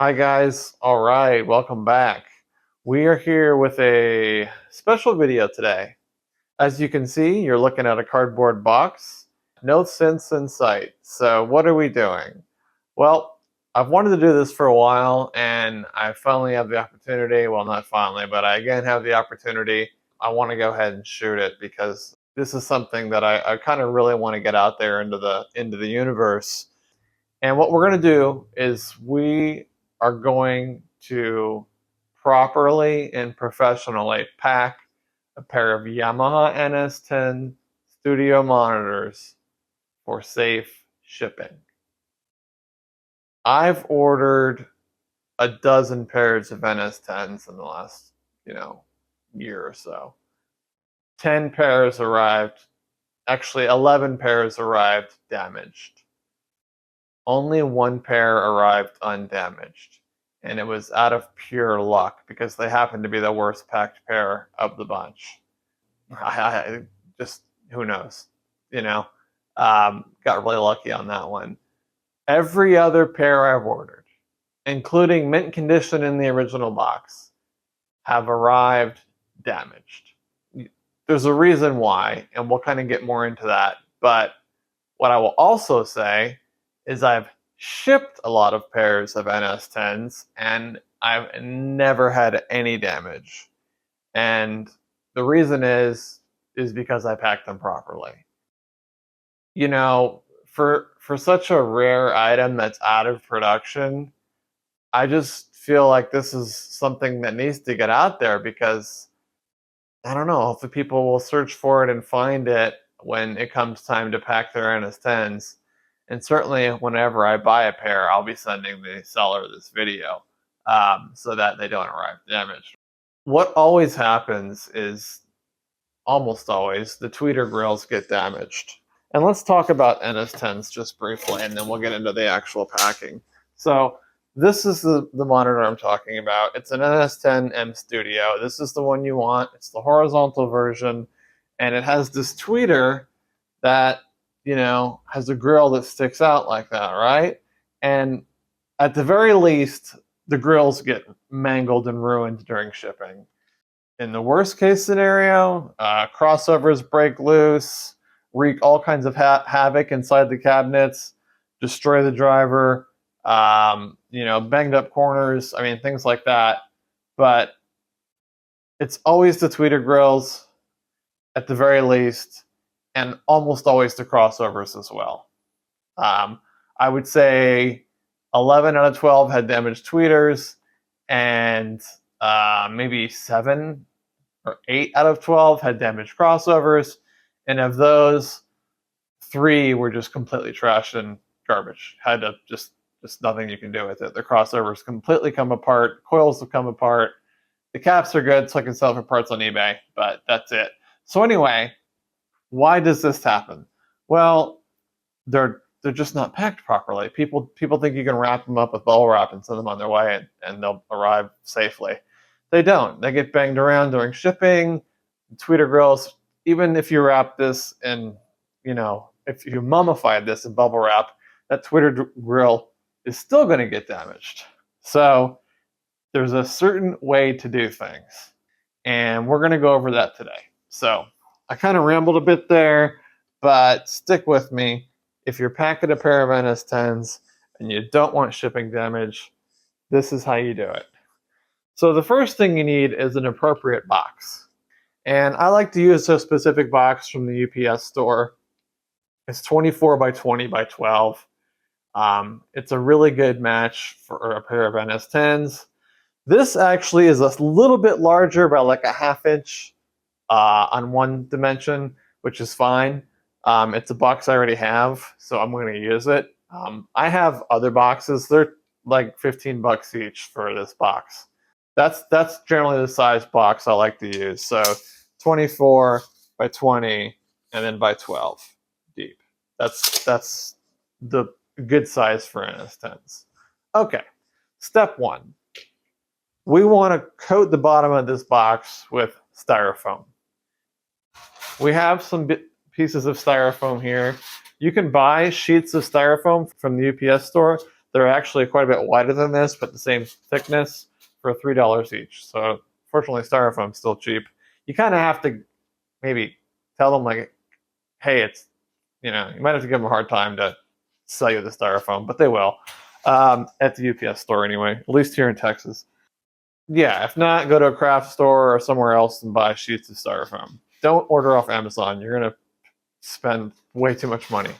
Hi guys, all right, welcome back. We are here with a special video today. As you can see, you're looking at a cardboard box, no synths in sight. So what are we doing? Well, I've wanted to do this for a while and I finally have the opportunity, well not finally, but I again have the opportunity. I want to go ahead and shoot it because this is something that I kind of really want to get out there into the universe. And what we're going to do is we are going to properly and professionally pack a pair of Yamaha NS-10 studio monitors for safe shipping. I've ordered a dozen pairs of NS-10s in the last, year or so. 10 pairs arrived, actually 11 pairs arrived damaged. Only one pair arrived undamaged, and it was out of pure luck because they happened to be the worst packed pair of the bunch. I just, who knows, got really lucky on that one. Every other pair I've ordered, including mint condition in the original box, have arrived damaged. There's a reason why, and we'll kind of get more into that, but what I will also say is I've shipped a lot of pairs of NS-10s and I've never had any damage. And the reason is because I packed them properly. You know, for such a rare item that's out of production, I just feel like this is something that needs to get out there because I don't know if the people will search for it and find it when it comes time to pack their NS-10s. And certainly whenever I buy a pair, I'll be sending the seller this video so that they don't arrive damaged. What always happens is, almost always, the tweeter grills get damaged. And let's talk about NS-10s just briefly, and then we'll get into the actual packing. So this is the monitor I'm talking about. It's an NS-10M Studio. This is the one you want. It's the horizontal version, and it has this tweeter that has a grill that sticks out like that, right? And at the very least, the grills get mangled and ruined during shipping. In the worst case scenario, crossovers break loose, wreak all kinds of havoc inside the cabinets, destroy the driver, banged up corners, things like that. But it's always the tweeter grills at the very least, and almost always the crossovers as well. I would say 11 out of 12 had damaged tweeters, and maybe 7 or 8 out of 12 had damaged crossovers, and of those, 3 were just completely trashed and garbage. Had to just nothing you can do with it. The crossovers completely come apart, coils have come apart. The caps are good, so I can sell for parts on eBay, but that's it. So anyway, why does this happen? Well, they're just not packed properly. People think you can wrap them up with bubble wrap and send them on their way and they'll arrive safely. They don't. They get banged around during shipping. Tweeter grills, even if you wrap this in, if you mummified this in bubble wrap, that tweeter grill is still going to get damaged. So there's a certain way to do things, and we're going to go over that today. So I kind of rambled a bit there, but stick with me. If you're packing a pair of NS-10s and you don't want shipping damage, this is how you do it. So the first thing you need is an appropriate box. And I like to use a specific box from the UPS store. It's 24 by 20 by 12. It's a really good match for a pair of NS-10s. This actually is a little bit larger by like a ½ inch on one dimension, which is fine. It's a box I already have, so I'm going to use it. I have other boxes. They're like $15 each for this box. That's generally the size box I like to use. So 24 by 20 and then by 12 deep. That's the good size for NS-10s. Okay, step 1. We want to coat the bottom of this box with Styrofoam. We have some pieces of Styrofoam here. You can buy sheets of Styrofoam from the UPS store. They're actually quite a bit wider than this, but the same thickness for $3 each. So fortunately, Styrofoam's still cheap. You kind of have to maybe tell them like, hey, it's, you might have to give them a hard time to sell you the Styrofoam, but they will at the UPS store anyway, at least here in Texas. Yeah, if not, go to a craft store or somewhere else and buy sheets of Styrofoam. Don't order off Amazon. You're going to spend way too much money.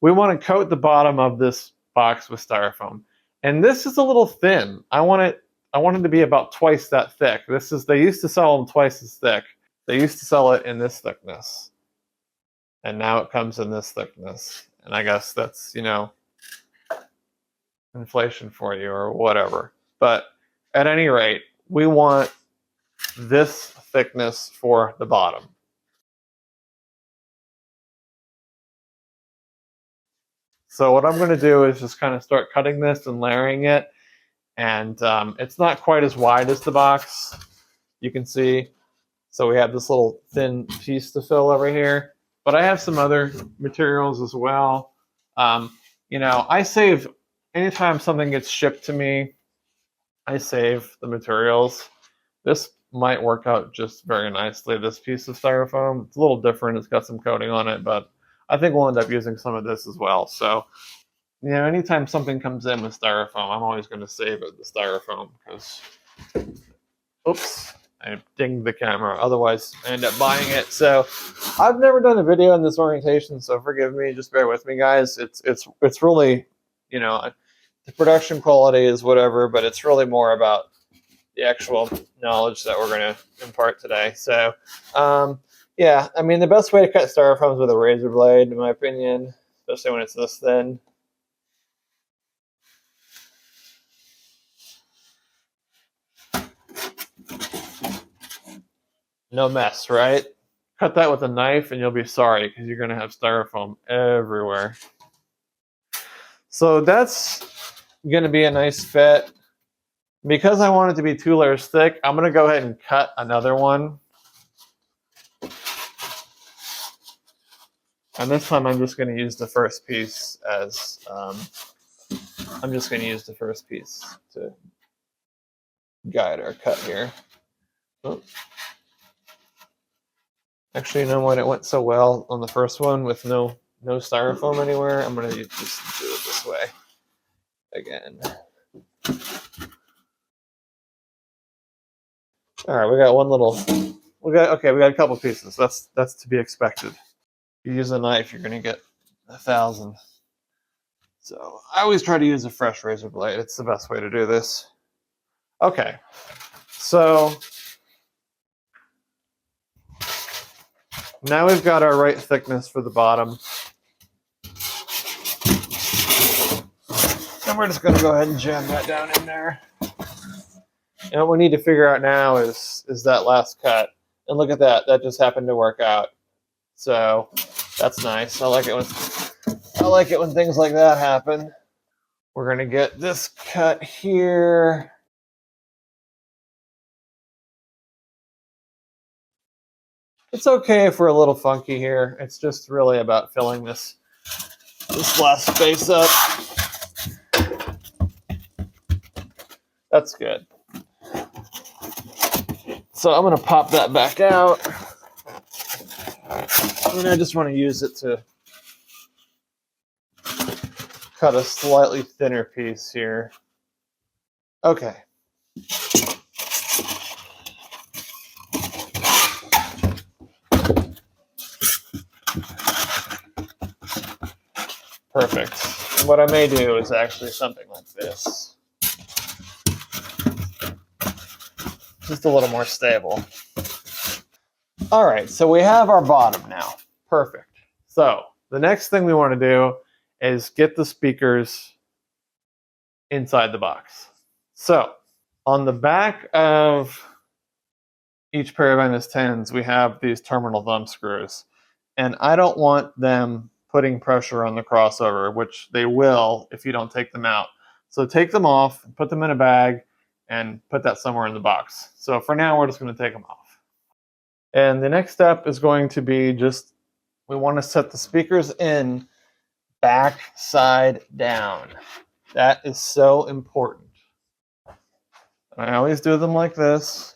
We want to coat the bottom of this box with Styrofoam. And this is a little thin. I want it to be about twice that thick. They used to sell them twice as thick. They used to sell it in this thickness. And now it comes in this thickness. And I guess that's, inflation for you or whatever. But at any rate, we want this thickness for the bottom. So what I'm going to do is just kind of start cutting this and layering it. And it's not quite as wide as the box, you can see. So we have this little thin piece to fill over here. But I have some other materials as well. I save, anytime something gets shipped to me, I save the materials. This might work out just very nicely, this piece of Styrofoam. It's a little different, it's got some coating on it, but I think we'll end up using some of this as well. So, anytime something comes in with Styrofoam, I'm always going to save it, the Styrofoam, because, oops, I dinged the camera. Otherwise, I end up buying it. So, I've never done a video on this orientation, so forgive me. Just bear with me, guys. It's really, the production quality is whatever, but it's really more about the actual knowledge that we're going to impart today. So, yeah, the best way to cut Styrofoam is with a razor blade, in my opinion, especially when it's this thin. No mess, right? Cut that with a knife and you'll be sorry because you're going to have Styrofoam everywhere. So that's going to be a nice fit. Because I want it to be 2 layers thick, I'm going to go ahead and cut another one. And this time I'm just going to use the first piece as, to guide our cut here. Oh. Actually, you know what? It went so well on the first one with no Styrofoam anywhere. I'm going to just do it this way again. All right, we got a couple pieces. That's to be expected. If you use a knife, you're going to get 1,000. So I always try to use a fresh razor blade. It's the best way to do this. Okay, so now we've got our right thickness for the bottom. And we're just going to go ahead and jam that down in there. And what we need to figure out now is that last cut. And look at that. That just happened to work out. So that's nice. I like it when things like that happen. We're going to get this cut here. It's okay if we're a little funky here. It's just really about filling this last space up. That's good. So I'm going to pop that back out. And I just want to use it to cut a slightly thinner piece here. Okay. Perfect. And what I may do is actually something like this. Just a little more stable. All right, so we have our bottom now. Perfect. So the next thing we want to do is get the speakers inside the box. So on the back of each pair of NS-10s, we have these terminal thumb screws. And I don't want them putting pressure on the crossover, which they will if you don't take them out. So take them off, put them in a bag, and put that somewhere in the box. So for now, we're just going to take them off. And the next step is going to be we want to set the speakers in back side down. That is so important. I always do them like this,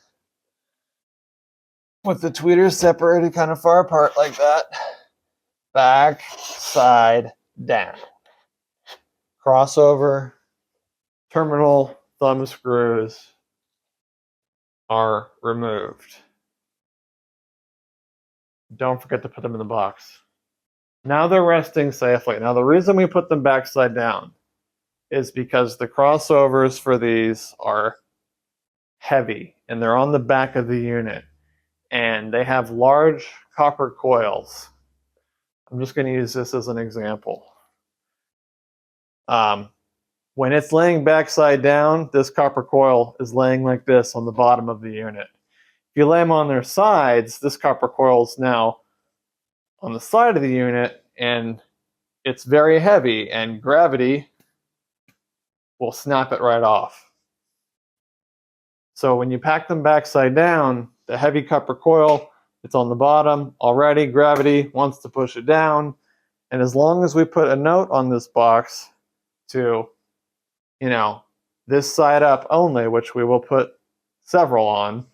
with the tweeters separated kind of far apart like that. Back, side, down. Crossover, terminal thumb screws are removed. Don't forget to put them in the box. Now they're resting safely. Now the reason we put them backside down is because the crossovers for these are heavy and they're on the back of the unit and they have large copper coils. I'm just going to use this as an example. When it's laying backside down, this copper coil is laying like this on the bottom of the unit. If you lay them on their sides, this copper coil is now on the side of the unit and it's very heavy and gravity will snap it right off. So when you pack them backside down, the heavy copper coil, it's on the bottom already, gravity wants to push it down, and as long as we put a note on this box to, you know, this side up only, which we will put several on,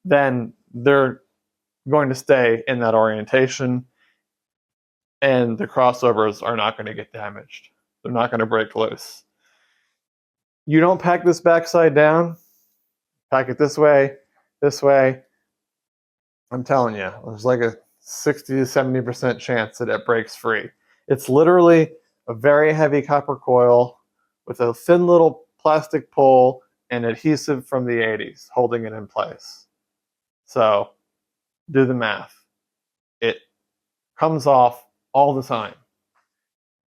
then they're going to stay in that orientation and the crossovers are not going to get damaged. They're not going to break loose. You don't pack this backside down, pack it this way, I'm telling you, there's like a 60 to 70% chance that it breaks free. It's literally a very heavy copper coil with a thin little plastic pole and adhesive from the 80s holding it in place. So do the math. It comes off all the time.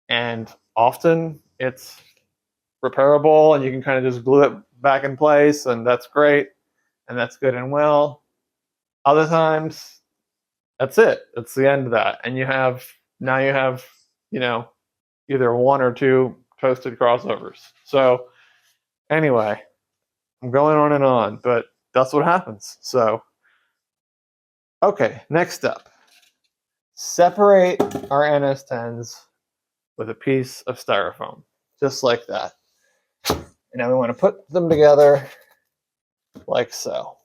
And often it's repairable and you can kind of just glue it back in place and that's great and that's good and well. Other times, that's it. It's the end of that. And you have, you know, either one or two toasted crossovers. So anyway, I'm going on and on, but that's what happens. So, okay, next up. Separate our NS-10s with a piece of styrofoam, just like that. And now we want to put them together like so.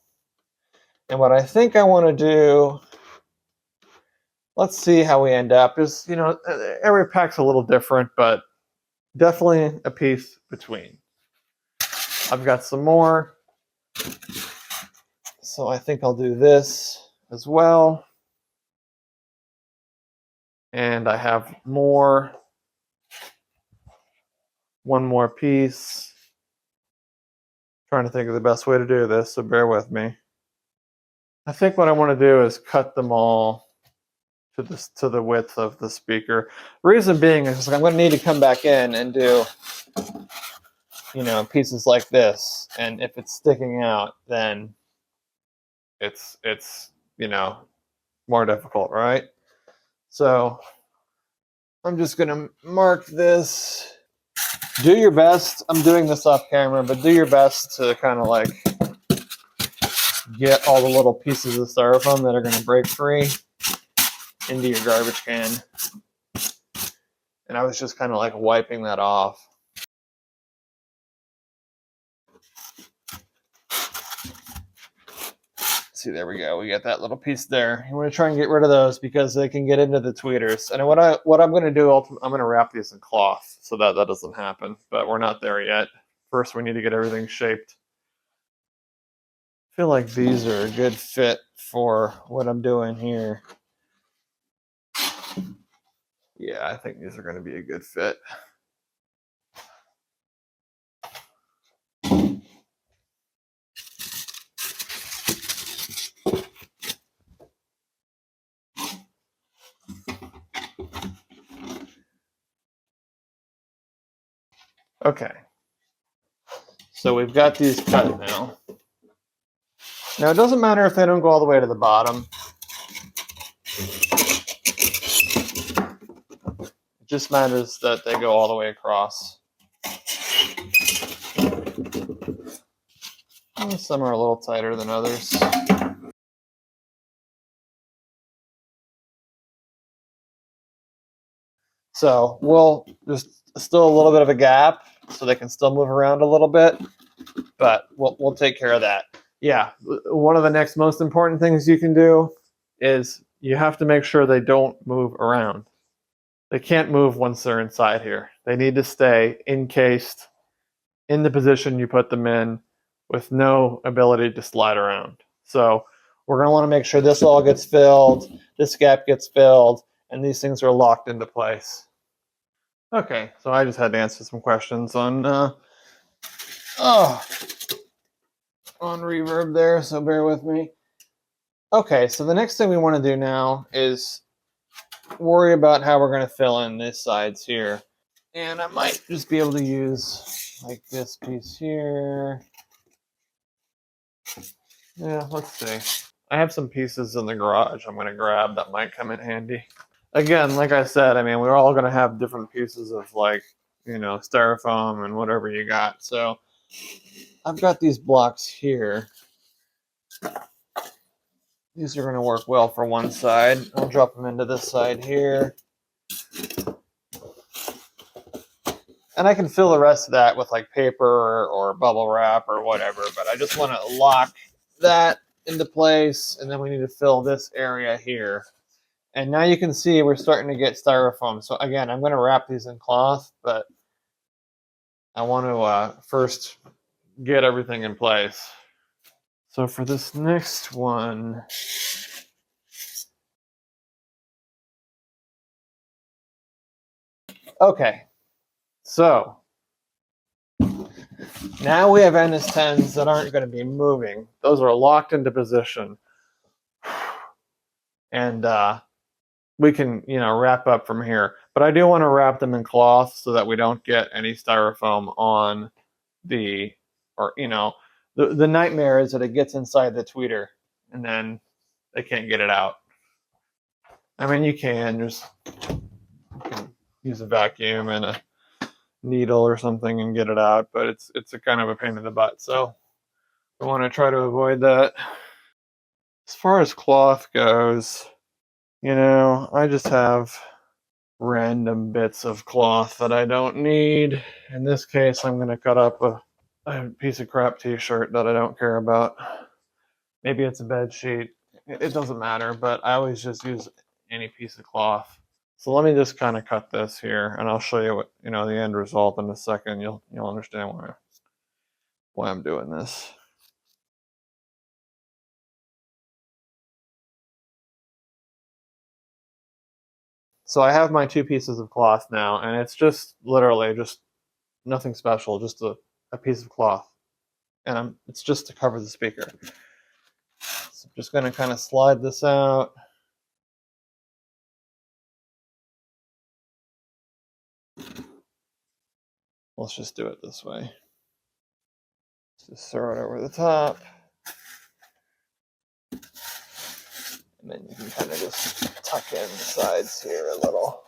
And what I think I want to do, let's see how we end up. Is, you know, every pack's a little different, but definitely a piece between. I've got some more, so I think I'll do this as well. And I have more, one more piece. Trying to think of the best way to do this, so bear with me. I think what I want to do is cut them all to the width of the speaker. Reason being is I'm going to need to come back in and do, you know, pieces like this. And if it's sticking out, then it's you know, more difficult, right? So I'm just going to mark this. Do your best. I'm doing this off camera, but do your best to kind of like get all the little pieces of styrofoam that are going to break free into your garbage can. And I was just kind of like wiping that off. See, there we go. We got that little piece there. You want to try and get rid of those because they can get into the tweeters. And what I'm going to do, I'm going to wrap these in cloth so that that doesn't happen. But we're not there yet. First, we need to get everything shaped. I feel like these are a good fit for what I'm doing here. Yeah, I think these are going to be a good fit. Okay. So we've got these cut now. Now, it doesn't matter if they don't go all the way to the bottom. It just matters that they go all the way across. Some are a little tighter than others. So there's still a little bit of a gap, so they can still move around a little bit, but we'll take care of that. Yeah, one of the next most important things you can do is you have to make sure they don't move around. They can't move once they're inside here. They need to stay encased in the position you put them in with no ability to slide around. So we're going to want to make sure this all gets filled, this gap gets filled, and these things are locked into place. Okay, so I just had to answer some questions on reverb there, so bear with me. Okay, so the next thing we want to do now is worry about how we're going to fill in these sides here. And I might just be able to use like this piece here. Yeah, let's see. I have some pieces in the garage I'm going to grab that might come in handy. Again, like I said, I mean, we're all going to have different pieces of, like, you know, styrofoam and whatever you got. So I've got these blocks here. These are going to work well for one side. I'll drop them into this side here. And I can fill the rest of that with like paper or bubble wrap or whatever, but I just want to lock that into place, and then we need to fill this area here. And now you can see we're starting to get styrofoam. So again, I'm going to wrap these in cloth, but I want to first get everything in place. So for this next one, okay, so now we have NS-10s that aren't going to be moving. Those are locked into position. And we can, you know, wrap up from here. But I do want to wrap them in cloth so that we don't get any styrofoam on the, or, you know, the nightmare is that it gets inside the tweeter and then they can't get it out. I mean, you can use a vacuum and a needle or something and get it out, but it's a kind of a pain in the butt. So we want to try to avoid that. As far as cloth goes, you know, I just have random bits of cloth that I don't need. In this case, I'm going to cut up a piece of crap t-shirt that I don't care about. Maybe it's a bed sheet. It doesn't matter, but I always just use any piece of cloth. So let me just kind of cut this here, and I'll show you what, you know, the end result in a second. You'll understand why I'm doing this. So I have my two pieces of cloth now, and it's just literally just nothing special, just a piece of cloth. And it's just to cover the speaker. So I'm just going to kind of slide this out. Let's just do it this way. Just throw it over the top. And then you can kind of just tuck in the sides here a little.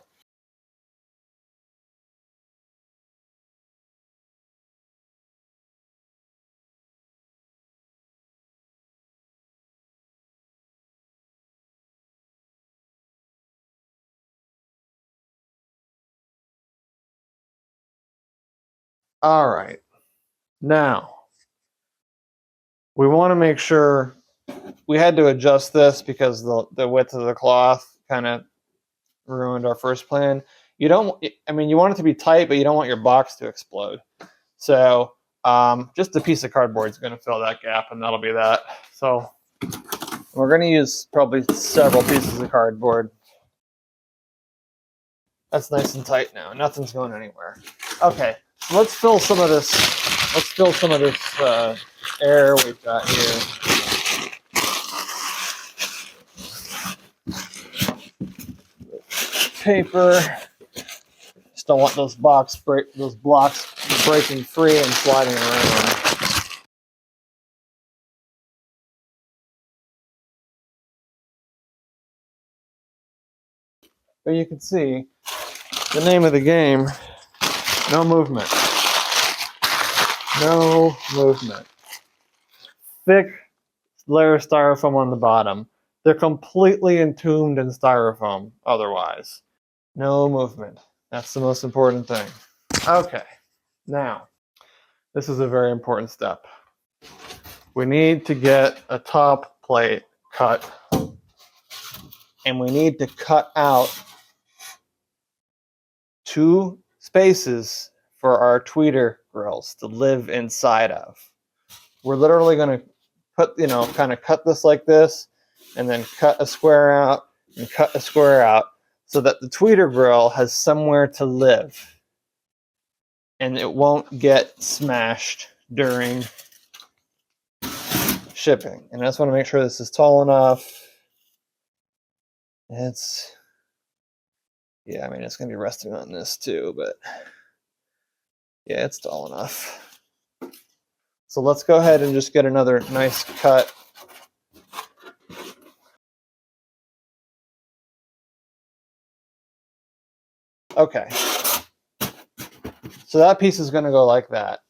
All right. Now, we want to make sure we had to adjust this because the width of the cloth kind of ruined our first plan. You don't, I mean, you want it to be tight, but you don't want your box to explode. So just a piece of cardboard is going to fill that gap, and that'll be that. So we're going to use probably several pieces of cardboard. That's nice and tight now. Nothing's going anywhere. Okay, so let's fill some of this. Let's fill some of this air we've got here. Paper. Just don't want those blocks breaking free and sliding around. But you can see the name of the game: no movement. No movement. Thick layer of styrofoam on the bottom. They're completely entombed in styrofoam otherwise. No movement. That's the most important thing. Okay, now, this is a very important step. We need to get a top plate cut, and we need to cut out 2 spaces for our tweeter grills to live inside of. We're literally going to put, kind of cut this like this, and then cut a square out and cut a square out so that the tweeter grill has somewhere to live and it won't get smashed during shipping. And I just want to make sure this is tall enough. It's going to be resting on this too, but yeah, it's tall enough. So let's go ahead and just get another nice cut. Okay. So that piece is going to go like that.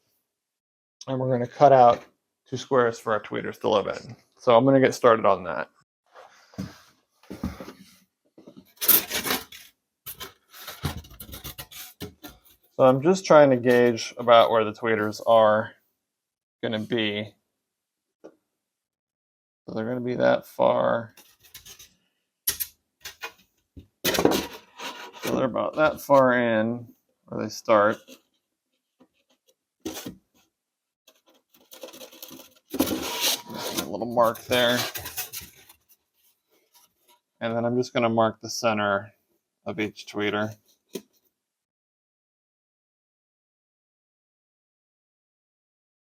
And we're going to cut out 2 squares for our tweeters to live in. So I'm going to get started on that. So I'm just trying to gauge about where the tweeters are going to be. So they're going to be that far. So they're about that far in where they start. A little mark there. And then I'm just going to mark the center of each tweeter.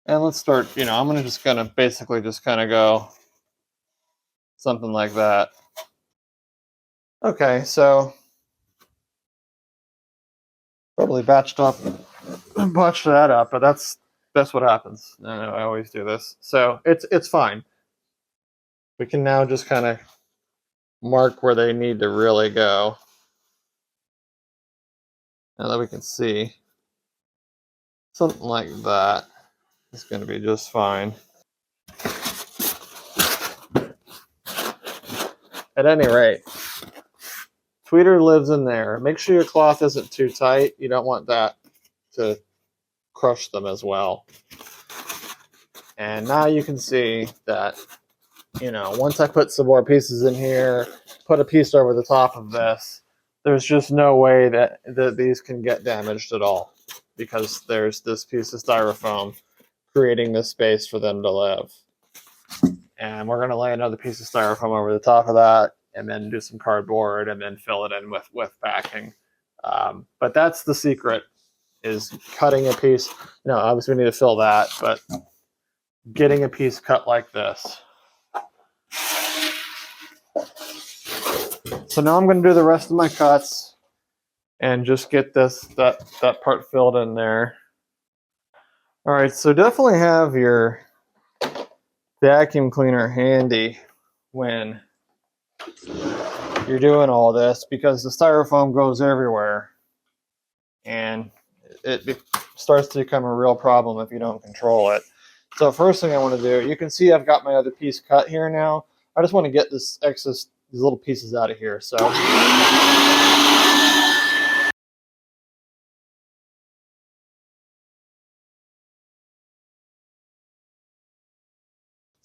And let's start, I'm just going to basically just kind of go something like that. Okay, so probably botched that up, but that's what happens. I always do this. So it's fine. We can now just kind of mark where they need to really go. Now that we can see, something like that is going to be just fine. At any rate, tweeter lives in there. Make sure your cloth isn't too tight. You don't want that to crush them as well. And now you can see that, once I put some more pieces in here, put a piece over the top of this, there's just no way that these can get damaged at all, because there's this piece of styrofoam creating this space for them to live. And we're going to lay another piece of styrofoam over the top of that, and then do some cardboard, and then fill it in with backing. But that's the secret, is cutting a piece. Obviously we need to fill that, but getting a piece cut like this. So now I'm going to do the rest of my cuts and just get that part filled in there. All right, so definitely have your vacuum cleaner handy when you're doing all this, because the styrofoam goes everywhere and it starts to become a real problem if you don't control it. So first thing I want to do, you can see I've got my other piece cut here now. I just want to get these little pieces out of here. So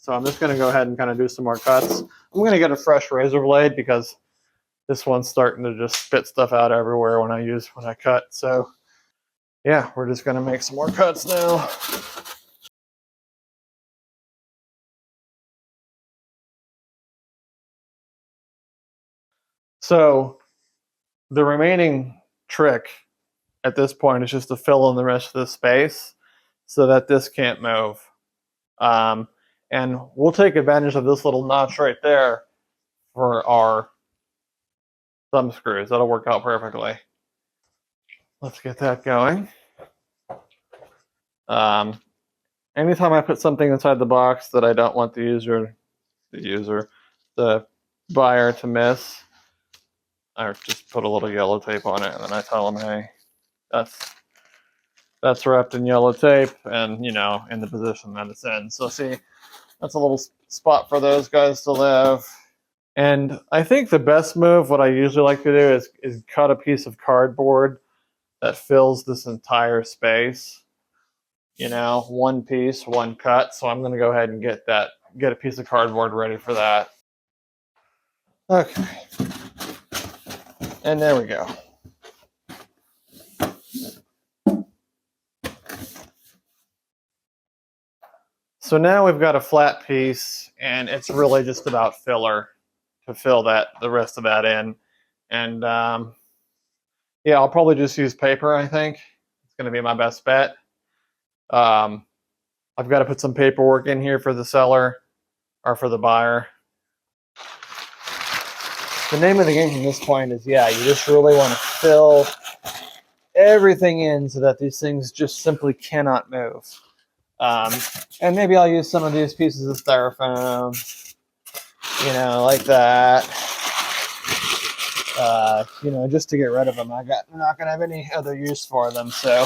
I'm just going to go ahead and kind of do some more cuts. I'm going to get a fresh razor blade because this one's starting to just spit stuff out everywhere when I cut. So yeah, we're just going to make some more cuts now. So the remaining trick at this point is just to fill in the rest of the space so that this can't move. And we'll take advantage of this little notch right there for our thumb screws. That'll work out perfectly. Let's get that going. Anytime I put something inside the box that I don't want the buyer to miss, I just put a little yellow tape on it, and then I tell them, hey, that's wrapped in yellow tape, and in the position that it's in. So see, that's a little spot for those guys to live. And I think the best move, what I usually like to do, is cut a piece of cardboard that fills this entire space. You know, one piece, one cut. So I'm going to go ahead and get a piece of cardboard ready for that. Okay. And there we go. So now we've got a flat piece, and it's really just about filler to fill the rest of that in. And yeah, I'll probably just use paper, I think. It's going to be my best bet. I've got to put some paperwork in here for the seller or for the buyer. The name of the game from this point is, yeah, you just really want to fill everything in so that these things just simply cannot move. And maybe I'll use some of these pieces of styrofoam, you know, like that. You know, just to get rid of them. I'm not going to have any other use for them, so.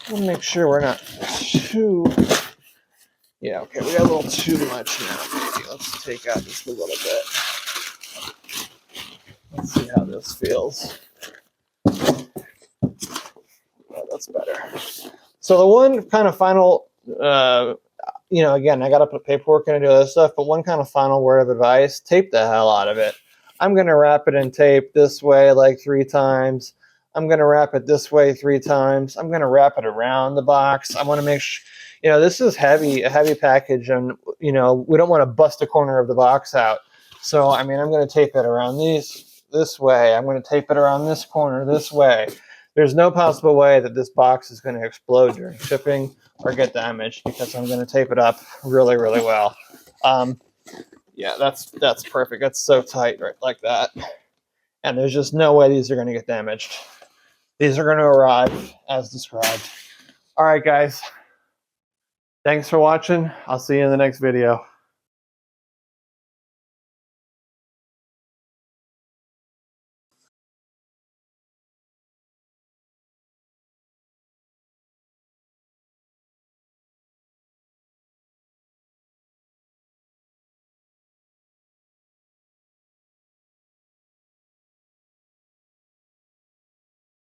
We'll make sure we're not too, yeah, okay, we got a little too much now. Maybe let's take out just a little bit. Let's see how this feels. Oh, that's better. So the one kind of final, you know, again, I got to put paperwork in and do other stuff, but one kind of final word of advice, tape the hell out of it. I'm going to wrap it in tape this way like 3 times. I'm going to wrap it this way 3 times. I'm going to wrap it around the box. I want to make sure, you know, this is heavy, a heavy package, and, you know, we don't want to bust a corner of the box out. So, I mean, I'm going to tape it around this way. I'm going to tape it around this corner this way. There's no possible way that this box is going to explode during shipping or get damaged because I'm going to tape it up really, really well. Yeah, that's perfect. That's so tight right like that. And there's just no way these are going to get damaged. These are going to arrive as described. All right, guys. Thanks for watching. I'll see you in the next video.